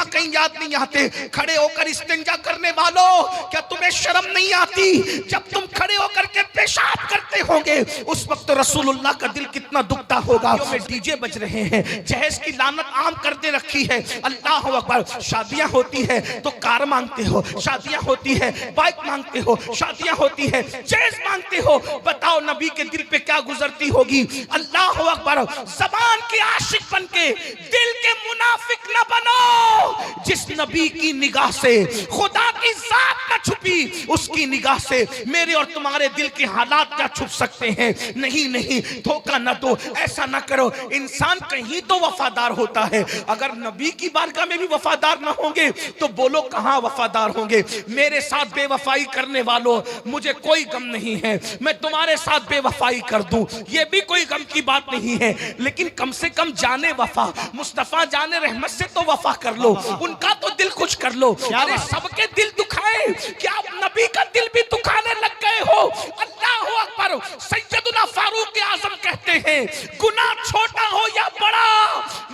कहीं याद नहीं आते? खड़े होकर इस्तिंजा करने वालों, क्या तुम्हें शर्म नहीं आती? जब तुम खड़े होकर के पेशाब करते होंगे उस वक्त रसूलुल्लाह का दिल कितना दुखता होगा। में डीजे बज रहे हैं, जहेज की लानत आम कर दे रखी है। अल्लाह अकबर। शादियां होती है तो कार मांगते हो, शादियां होती है बाइक मांगते हो, शादियां होती है जहेज मांगते हो। बताओ नबी के दिल पे क्या गुजरती होगी? अल्लाह अकबर। ज़बान के आशिक बन के दिल के मुनाफिक न बनो। जिस नबी की निगाह से खुदा की जात न छुपी, उसकी निगाह से मेरे और तुम्हारे दिल के हालात क्या छुप सकते हैं? नहीं नहीं, धोखा न दो, ऐसा न करो। इंसान कहीं तो वफादार होता है, अगर नबी की बारगाह में भी वफादार न होंगे तो बोलो कहां वफादार होंगे? मेरे साथ बेवफाई करने वालों, मुझे कोई गम नहीं है, मैं तुम्हारे साथ बेवफाई कर दूं, ये भी कोई गम की बात नहीं है, लेकिन कम से कम जाने वफा, मुस्तफा जाने रहमत से तो वफा कर लो, उनका तो दिल खुश कर लो। अरे सबके दिल दुखाए, क्या आप नबी का दिल भी दुखाने लग गए हो? अल्लाह अकबर। सैयदुना फारूक आजम कहते हैं, गुनाह छोटा हो या बड़ा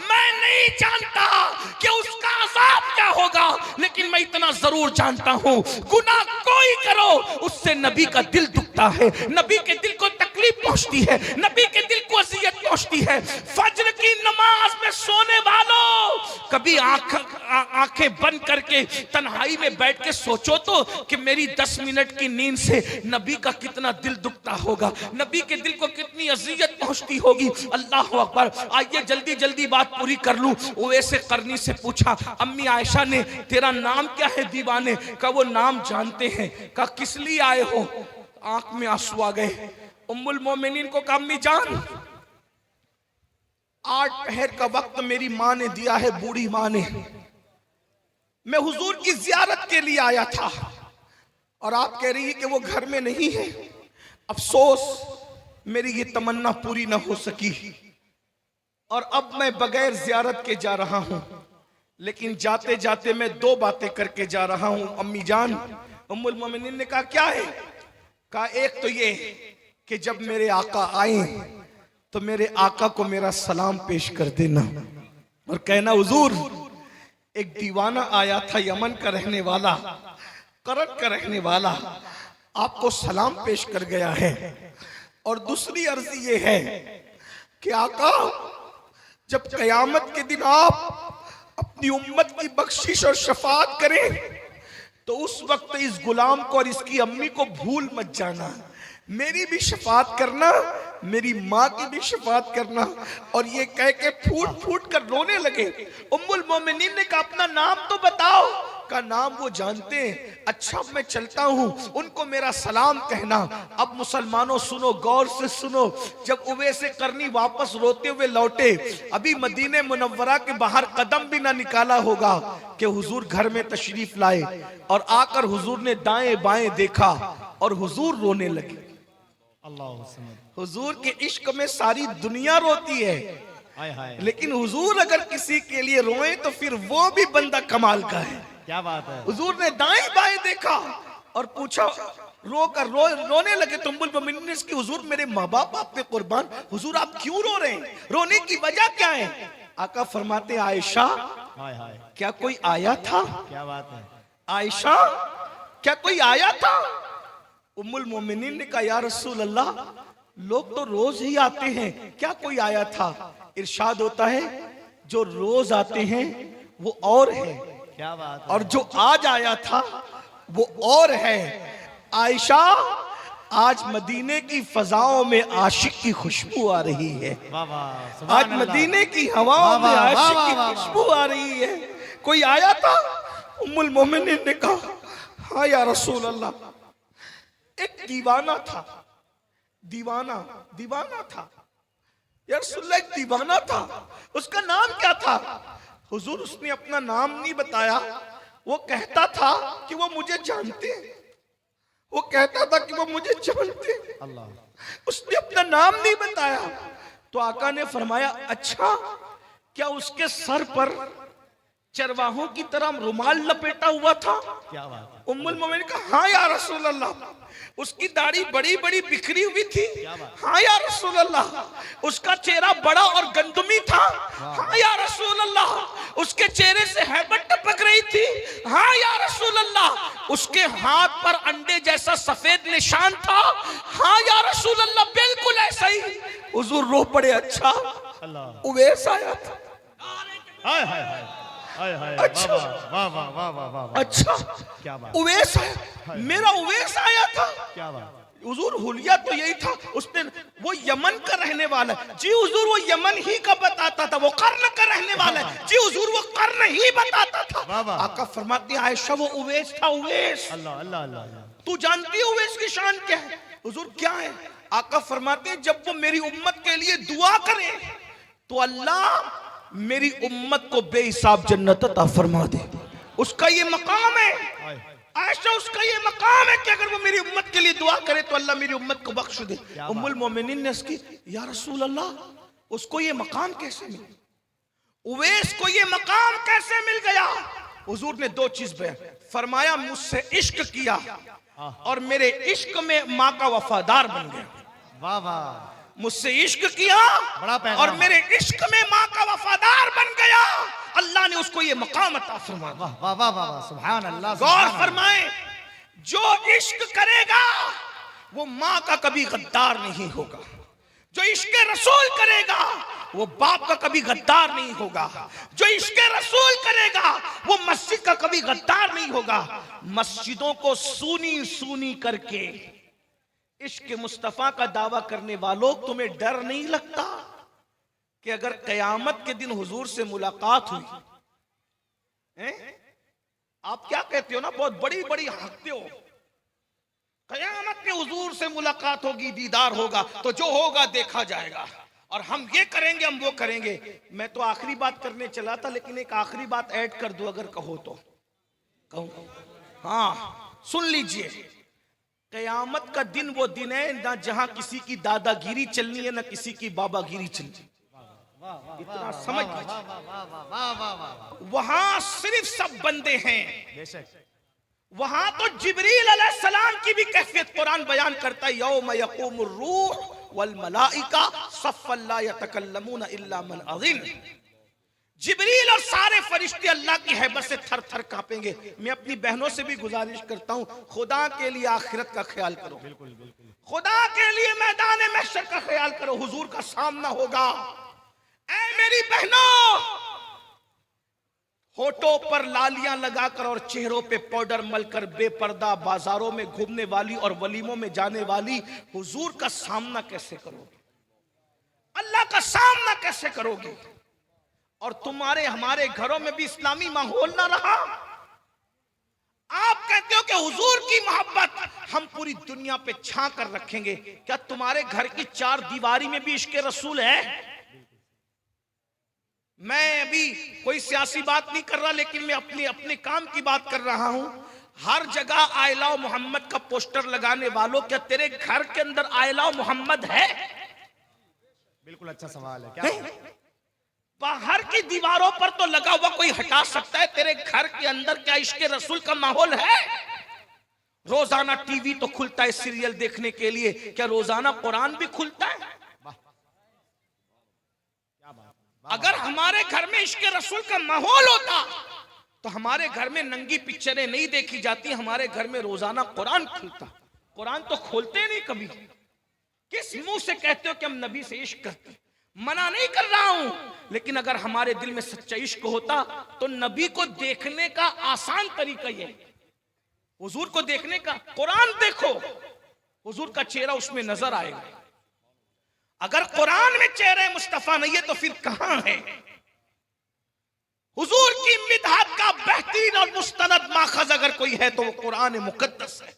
मैं नहीं जानता कि उसका अज़ाब क्या होगा, लेकिन मैं इतना जरूर जानता हूं, गुनाह कोई करो उससे नबी का दिल दुखता है, नबी के दिल को तकलीफ पहुंचती है, नबी के दिल को अज़ियत पहुंचती है। फज्र की नमाज में सोने वालों, कभी आंखें बंद करके तन्हाई में बैठ के सोचो तो कि मेरी 10 मिनट की नींद से नबी का कितना दिल दुखता होगा, नबी के दिल को कितनी अज़ियत पहुंचती होगी। अल्लाह अकबर। आइए जल्दी जल्दी बात पूरी कर लूं। ओवैसे करनी से पूछा, अम्मी आयशा ने, तेरा नाम क्या है दीवाने? का वो नाम जानते हैं। का किस लिए आए हो? आंख में आंसू आ गए। उम्मुल मोमिनीन को कहा, अम्मी जान, 8 पहर का वक्त मेरी माँ ने दिया है, बूढ़ी माँ ने, मैं हुजूर की जियारत के लिए आया था और आप कह रही है कि वो घर में नहीं है। अफसोस मेरी ये तमन्ना पूरी ना हो सकी और अब मैं बगैर जियारत के जा रहा हूं, लेकिन जाते जाते मैं 2 बातें करके जा रहा हूं अम्मी जान। उम्मुल मोमिनीन ने कहा, क्या है? कहा, एक तो ये कि जब मेरे आका आए तो मेरे आका को मेरा सलाम पेश कर देना और कहना, हुजूर एक दीवाना आया था, यमन का रहने वाला, करत का रहने वाला, आपको सलाम पेश कर गया है। और दूसरी अर्जी ये है कि आका जब कयामत के दिन आप अपनी उम्मत की बख्शिश और शफाअत करें तो उस वक्त इस गुलाम को और इसकी अम्मी को भूल मत जाना, मेरी भी शफाअत करना, मेरी माँ की भी शफाअत करना। और ये कह के फूट फूट कर रोने लगे। उम्मुल मोमिनीन ने कहा, अपना नाम तो बताओ। का नाम वो जानते हैं। अच्छा मैं चलता हूं, उनको मेरा सलाम कहना। अब मुसलमानों सुनो, गौर से सुनो। जब उवैसे करनी वापस रोते हुए लौटे, अभी मदीने मुनव्वरा के बाहर कदम भी ना निकाला होगा कि हुजूर घर में तशरीफ लाए और आकर हुजूर ने दाएं बाएं देखा और हुजूर रोने लगे। हुजूर के इश्क में सारी दुनिया रोती है, लेकिन हुजूर अगर किसी के लिए रोए तो फिर वो भी बंदा कमाल का है। क्या बात है? हुजूर ने दाएं बाएं देखा और पूछा, रोने लगे। तो उम्मुल मोमिनीन ने की, हुजूर मेरे माँ बाप आप पे कुर्बान, हुजूर आप क्यों रो रहे हैं? रोने की वजह क्या है? आका फरमाते, आयशा क्या कोई आया था? क्या बात है? आयशा क्या कोई आया था? उम्मुल मोमिनीन ने कहा, या रसूल अल्लाह लोग तो रोज ही आते हैं, क्या कोई आया था? इरशाद होता है, जो रोज आते हैं वो और है, क्या बात है? और जो आज आया था वो और है। आयशा आज मदीने की फजाओं में आशिक की खुशबू आ रही है। आज मदीने की हवाओं में आशिक की खुशबू आ रही है। कोई आया था? उम्मुल मोमिनीन ने कहा, हाँ या रसूल अल्लाह, एक दीवाना था। दीवाना था या रसूल अल्लाह, एक दीवाना था। उसका नाम क्या था? हुजूर उसने अपना नाम नहीं बताया, वो कहता था कि वो मुझे जानते हैं, वो कहता था कि वो मुझे जानते हैं। अल्लाह। उसने अपना नाम नहीं बताया। तो आका ने फरमाया, अच्छा क्या उसके सर पर चरवाहों की तरह रुमाल लपेटा हुआ था? क्या बात है? उम्मुल मोमिनीन ने कहा, हाँ या रसूल अल्लाह, उसकी दाढ़ी बड़ी बड़ी बिखरी हुई थी। हाँ या रसूल अल्लाह, उसका चेहरा बड़ा और गंदमी था। हाँ या रसूल अल्लाह, उसके चेहरे से हैबत टपक थी? हाँ या रसूल अल्लाह। उसके हाथ पर अंडे जैसा सफेद निशान था? हाँ या रसूल अल्लाह, बिल्कुल ऐसा ही। हुजूर रो पड़े, अच्छा अल्लाह। उवैस आया था? हाय हाय हाय हाय हाय। अच्छा। वाह वाह वाह वाह वाह वाह। अच्छा, क्या बात, उवैस आया, मेरा उवैस आया था। क्या बात। हुजूर हुलिया तो यही था, उसने, वो यमन का रहने वाला है जी हुजूर, वो यमन ही का बताता था, वो कर्न का रहने वाला है जी हुजूर, वो कर्न ही बताता था। वाह वाह। आका फरमाते हैं आयशा वो उवैस था, उवैस। अल्लाह अल्लाह अल्लाह। तू जानती है उवैस की शान क्या है? हुजूर क्या है? आका फरमाते हैं जब वो मेरी उम्मत के लिए दुआ करे तो अल्लाह मेरी उम्मत को बेहिसाब जन्नत अता फरमा दे। उसका ये मकाम है आयशा, उसका ये मकाम है कि अगर वो मेरी उम्मत के लिए दुआ करे तो अल्लाह मेरी उम्मत को बख्श दे। उम्मुल मोमिनीन ने उसकी, या रसूल अल्लाह, उसको ये मकाम कैसे मिला? उवैस को ये मकाम कैसे मिल गया? हुजूर ने दो चीज बयान फरमाया, मुझसे इश्क किया और मेरे इश्क में माँ का वफादार बन गया। वाह वाह। मुझसे इश्क किया बड़ा पैगाम। और मेरे इश्क में माँ का वफादार बन गया, अल्लाह ने उसको ये मकाम अता फरमाया। वाह वाह वाह वाह, सुभान अल्लाह। गौर फरमाएं, जो इश्क करेगा वो माँ का कभी गद्दार नहीं होगा, जो इश्क रसूल करेगा वो बाप का कभी गद्दार नहीं होगा, जो इश्क रसूल करेगा वो मस्जिद का कभी गद्दार नहीं होगा। मस्जिदों को सूनी सूनी करके इश्क मुस्तफा का दावा करने वालों, तुम्हें डर नहीं लगता कि अगर कयामत के दिन हुजूर से मुलाकात हुई हैं? आप क्या कहते हो ना, बहुत बड़ी बड़ी हंसते हो, कयामत में हुजूर से मुलाकात होगी, दीदार होगा, तो जो होगा देखा जाएगा, और हम ये करेंगे, हम वो करेंगे। मैं तो आखिरी बात करने चला था, लेकिन एक आखिरी बात ऐड कर दूं अगर कहो तो कहूं? हाँ सुन लीजिए, कयामत का दिन वो दिन है ना जहां किसी की दादागिरी चलनी है ना किसी की बाबागिरी चलनी। इतना समझ लीजिए, वहां सिर्फ सब बंदे हैं। वहां तो जिब्रील अलैहिस्सलाम की भी कैफियत कुरान बयान करता है, यौम यक़ूमुर रूह वल मलाइका सफ़्फ़न ला यतकल्लमूना इल्ला मन अज़िन। जिब्रील और सारे फरिश्ते अल्लाह की हैबत से थर थर कांपेंगे। मैं अपनी बहनों से भी गुजारिश करता हूं, खुदा के लिए आखिरत का ख्याल करो, खुदा के लिए मैदान महशर का ख्याल करो, हुजूर का सामना होगा। ऐ मेरी बहनों, होठों पर लालियां लगाकर और चेहरों पे पाउडर मलकर बेपर्दा बाजारों में घूमने वाली और वलीमों में जाने वाली हुजूर का सामना कैसे करोगे? अल्लाह का सामना कैसे करोगे? और तुम्हारे हमारे घरों में भी इस्लामी माहौल ना रहा। आप कहते हो कि हुजूर की मोहब्बत हम पूरी दुनिया पे छा कर रखेंगे, क्या तुम्हारे घर की चार दीवारी में भी इश्क रसूल है? मैं अभी कोई सियासी बात नहीं कर रहा, लेकिन मैं अपने काम की बात कर रहा हूं। हर जगह आई लव मोहम्मद का पोस्टर लगाने वालों, क्या तेरे घर के अंदर आई लव मोहम्मद है? बिल्कुल अच्छा सवाल है। क्या बाहर की दीवारों पर तो लगा हुआ कोई हटा सकता है, तेरे घर के अंदर क्या इश्क रसूल का माहौल है? रोजाना टीवी तो खुलता है सीरियल देखने के लिए, क्या रोजाना कुरान भी खुलता है? अगर हमारे घर में इश्क रसूल का माहौल होता तो हमारे घर में नंगी पिक्चरें नहीं देखी जाती, हमारे घर में रोजाना कुरान खुलता। कुरान तो खोलते नहीं कभी। किस मुंह से कहते हो कि हम नबी से इश्क करते? मना नहीं कर रहा हूं, लेकिन अगर हमारे दिल में सच्चा इश्क होता तो नबी को देखने का आसान तरीका ये, हुजूर को देखने का, कुरान देखो, हुजूर का चेहरा उसमें नजर आएगा। अगर कुरान में चेहरे मुस्तफा नहीं है तो फिर कहां है? हुजूर की मिदहत का बेहतरीन और मुस्तनद माखज अगर कोई है तो वो कुरान मुकद्दस है।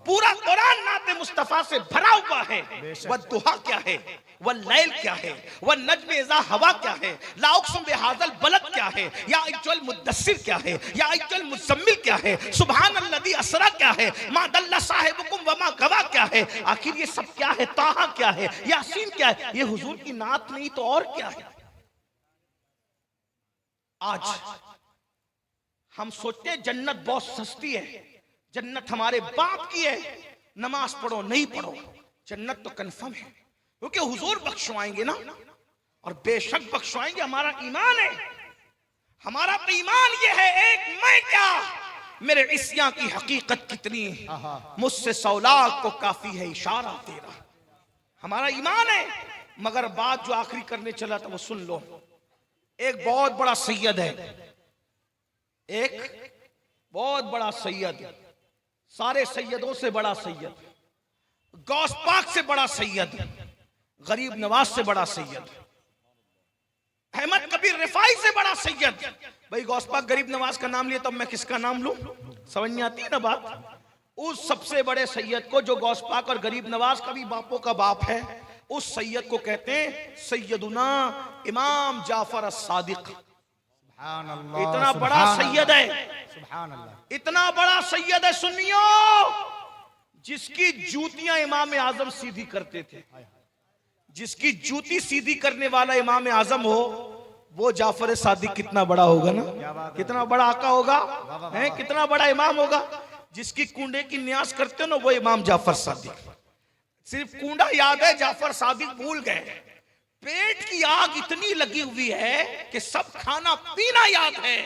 पूरा कुरान नाते मुस्तफा से भरा हुआ है। वह दुहा क्या है, वह लैल क्या है, वह नज्म इज़ा हवा क्या है, ला उक़्सिम बिहाज़ल बलद क्या है, या अय्युहल मुद्दस्सिर क्या है, या अय्युहल मुज़म्मिल क्या है, सुब्हानल्लज़ी अस्रा क्या है, मा दल्ला साहिबुकुम व मा गवा क्या है, आखिर ये सब क्या है? ताहा क्या है, यासीन क्या है? ये हुजूर की नात नहीं तो और क्या है? आज हम सोचते हैं जन्नत बहुत सस्ती है, जन्नत हमारे बाप की है, नमाज पढ़ो नहीं पढ़ो, जन्नत तो कंफर्म है क्योंकि हुजूर बख्शवाएंगे ना, और बेशक बख्शवाएंगे, हमारा ईमान है। हमारा तो ईमान ये है, एक मैं क्या, मेरे इस्यां की हकीकत कितनी, मुझसे 100 लाख को काफी है इशारा तेरा। हमारा ईमान है। मगर बात जो आखिरी करने चला था वो सुन लो। एक बहुत बड़ा सैयद है, एक बहुत बड़ा सैयद, सारे सैयदों से बड़ा सैयद, गौस पाक से बड़ा सैयद, गरीब नवाज से बड़ा सैयद, अहमद कबीर रिफाई से बड़ा सैयद। भाई गौस पाक गरीब नवाज का नाम लिया तब मैं किसका नाम लूं? समझ में आती है ना बात? उस सबसे बड़े सैयद को जो गौस पाक और गरीब नवाज का भी बापों का बाप है, उस सैयद को कहते हैं सैयदुना इमाम जाफर as-सादिक। इतना बड़ा सैयद है, इतना बड़ा सैयद है सुनियो, जिसकी जूतियां इमाम आजम सीधी करते थे। जिसकी जूती सीधी करने वाला इमाम आजम हो, वो जाफर सादिक कितना बड़ा होगा ना, कितना बड़ा आका होगा, है कितना बड़ा इमाम होगा। जिसकी कुंडे की न्यास करते हो ना, वो इमाम जाफर सादिक। सिर्फ कुंडा याद है, जाफर सादिक भूल गए। पेट की आग इतनी लगी हुई है कि सब खाना पीना याद है,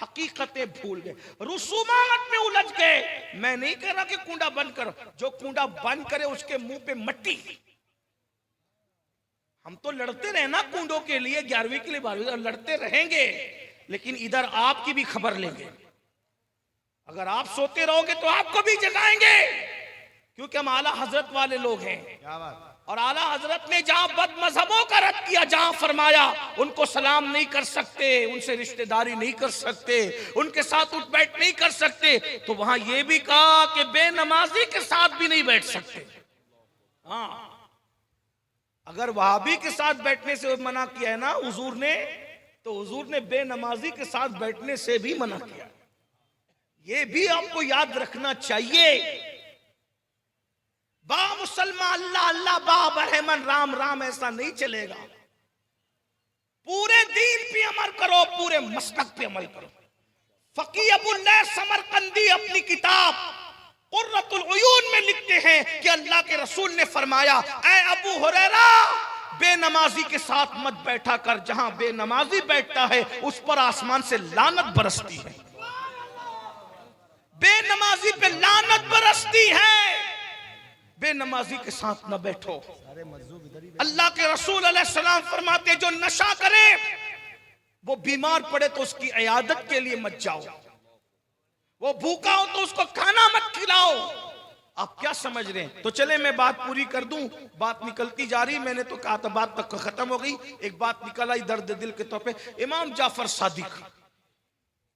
हकीकतें भूल गए, रुसूमात में उलझ गए। मैं नहीं कह रहा कि कुंडा बंद करो, जो कुंडा बंद करे उसके मुंह पे मट्टी। हम तो लड़ते रहे ना कुंडों के लिए, 11वीं के लिए 12वीं लड़ते रहेंगे, लेकिन इधर आपकी भी खबर लेंगे। अगर आप सोते रहोगे तो आपको भी जगाएंगे, क्योंकि हम आला हजरत वाले लोग हैं। और आला हजरत ने जहां बद मजहबों का रद्द किया, जहां फरमाया उनको सलाम नहीं कर सकते, उनसे रिश्तेदारी नहीं कर सकते, उनके साथ उठ बैठ नहीं कर सकते, तो वहां यह भी कहा कि बेनमाजी के साथ भी नहीं बैठ सकते। हाँ, अगर वहाबी के साथ बैठने से मना किया है ना हुजूर ने, तो हुजूर ने बेनमाजी के साथ बैठने से भी मना किया। ये भी आपको याद रखना चाहिए। बा मुसलमान अल्लाह अल्लाह, बा रहमान राम राम, ऐसा नहीं चलेगा। पूरे दीन पे अमल करो, पूरे मसलक पे अमल करो। फकी अबुल्लाह समरकंदी अपनी किताब कुर्रतुल उयून में लिखते हैं कि अल्लाह के रसूल ने फरमाया, ऐ अबू हुरैरा, बेनमाजी के साथ मत बैठा कर, जहां बेनमाजी बैठता है उस पर आसमान से लानत बरसती है। बेनमाजी पे लानत बरसती है, बेनमाजी के साथ न बैठो। अल्लाह के रसूल अलैहिस्सलाम फरमाते, जो नशा करे वो बीमार पड़े तो उसकी इयादत के लिए मत जाओ, वो भूखा हो तो उसको खाना मत खिलाओ। आप क्या समझ रहे हैं? तो चले मैं बात पूरी कर दूं, बात निकलती जा रही, मैंने तो कहा था बात तक खत्म हो गई, एक बात निकल आई दर्द दिल के तौर पे। इमाम जाफर सादिक,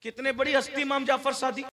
कितने बड़ी हस्ती इमाम जाफर सादिक।